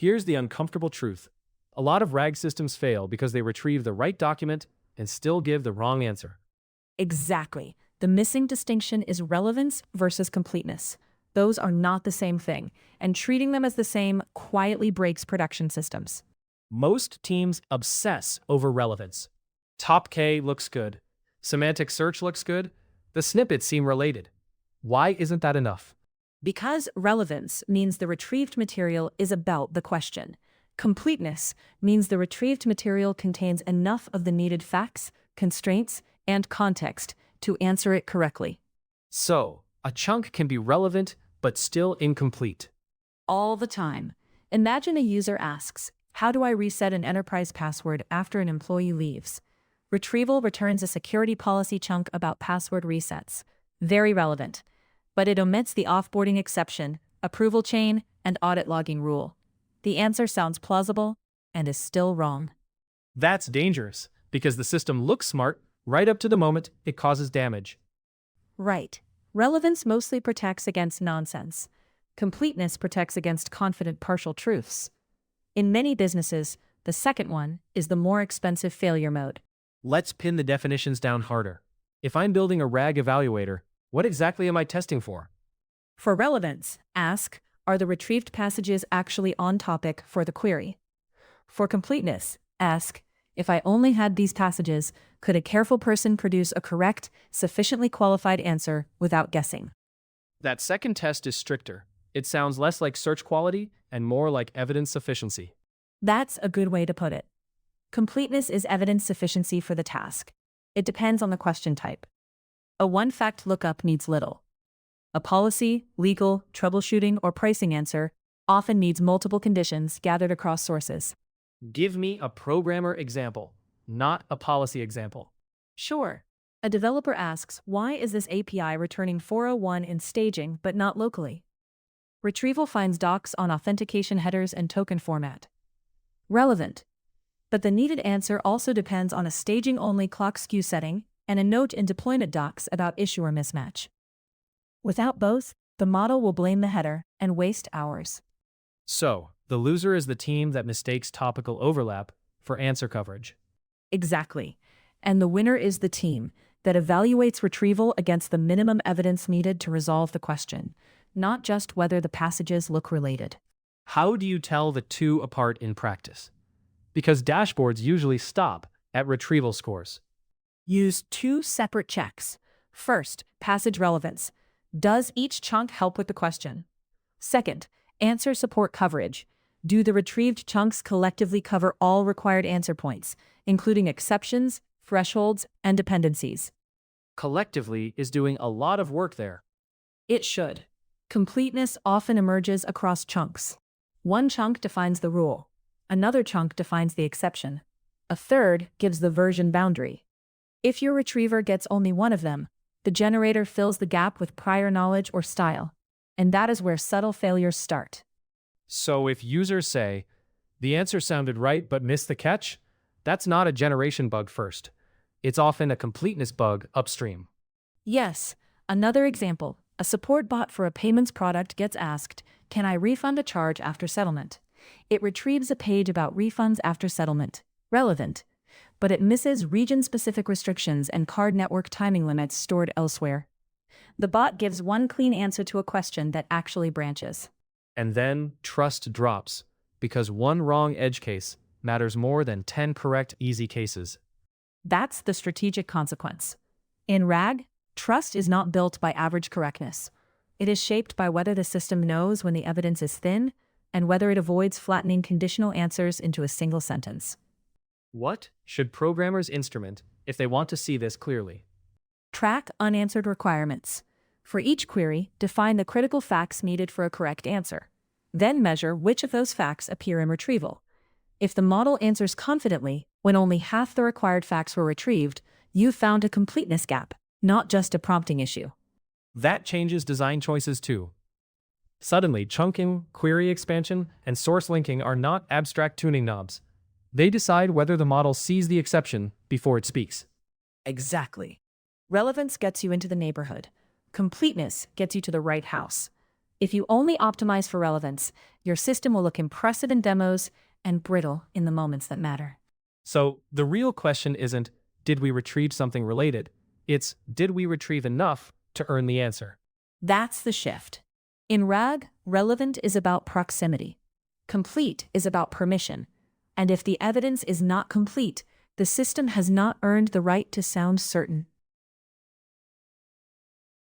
Here's the uncomfortable truth. A lot of RAG systems fail because they retrieve the right document and still give the wrong answer. Exactly. The missing distinction is relevance versus completeness. Those are not the same thing, and treating them as the same quietly breaks production systems. Most teams obsess over relevance. Top K looks good. Semantic search looks good. The snippets seem related. Why isn't that enough? Because relevance means the retrieved material is about the question. Completeness means the retrieved material contains enough of the needed facts, constraints, and context to answer it correctly. So, a chunk can be relevant but still incomplete. All the time. Imagine a user asks, "How do I reset an enterprise password after an employee leaves?" Retrieval returns a security policy chunk about password resets. Very relevant. But it omits the offboarding exception, approval chain, and audit logging rule. The answer sounds plausible and is still wrong. That's dangerous, because the system looks smart right up to the moment it causes damage. Right. Relevance mostly protects against nonsense. Completeness protects against confident partial truths. In many businesses, the second one is the more expensive failure mode. Let's pin the definitions down harder. If I'm building a RAG evaluator, what exactly am I testing for? For relevance, ask, are the retrieved passages actually on topic for the query? For completeness, ask, if I only had these passages, could a careful person produce a correct, sufficiently qualified answer without guessing? That second test is stricter. It sounds less like search quality and more like evidence sufficiency. That's a good way to put it. Completeness is evidence sufficiency for the task. It depends on the question type. A one-fact lookup needs little. A policy, legal, troubleshooting, or pricing answer often needs multiple conditions gathered across sources. Give me a programmer example, not a policy example. Sure. A developer asks, why is this API returning 401 in staging but not locally? Retrieval finds docs on authentication headers and token format. Relevant. But the needed answer also depends on a staging-only clock skew setting and a note in deployment docs about issuer mismatch. Without both, the model will blame the header and waste hours. So, the loser is the team that mistakes topical overlap for answer coverage. Exactly. And the winner is the team that evaluates retrieval against the minimum evidence needed to resolve the question, not just whether the passages look related. How do you tell the two apart in practice? Because dashboards usually stop at retrieval scores. Use two separate checks. First, passage relevance. Does each chunk help with the question? Second, answer support coverage. Do the retrieved chunks collectively cover all required answer points, including exceptions, thresholds, and dependencies? Collectively is doing a lot of work there. It should. Completeness often emerges across chunks. One chunk defines the rule. Another chunk defines the exception. A third gives the version boundary. If your retriever gets only one of them, the generator fills the gap with prior knowledge or style. And that is where subtle failures start. So if users say, the answer sounded right but missed the catch, that's not a generation bug first. It's often a completeness bug upstream. Yes, another example, a support bot for a payments product gets asked, can I refund a charge after settlement? It retrieves a page about refunds after settlement. Relevant. But it misses region-specific restrictions and card network timing limits stored elsewhere. The bot gives one clean answer to a question that actually branches. And then trust drops, because one wrong edge case matters more than 10 correct easy cases. That's the strategic consequence. In RAG, trust is not built by average correctness. It is shaped by whether the system knows when the evidence is thin and whether it avoids flattening conditional answers into a single sentence. What should programmers instrument if they want to see this clearly? Track unanswered requirements. For each query, define the critical facts needed for a correct answer. Then measure which of those facts appear in retrieval. If the model answers confidently when only half the required facts were retrieved, you've found a completeness gap, not just a prompting issue. That changes design choices too. Suddenly, chunking, query expansion, and source linking are not abstract tuning knobs. They decide whether the model sees the exception before it speaks. Exactly. Relevance gets you into the neighborhood. Completeness gets you to the right house. If you only optimize for relevance, Your system will look impressive in demos and brittle in the moments that matter. So the real question isn't, did we retrieve something related? It's, did we retrieve enough to earn the answer? That's the shift. In RAG, relevant is about proximity. Complete is about permission. And if the evidence is not complete, the system has not earned the right to sound certain.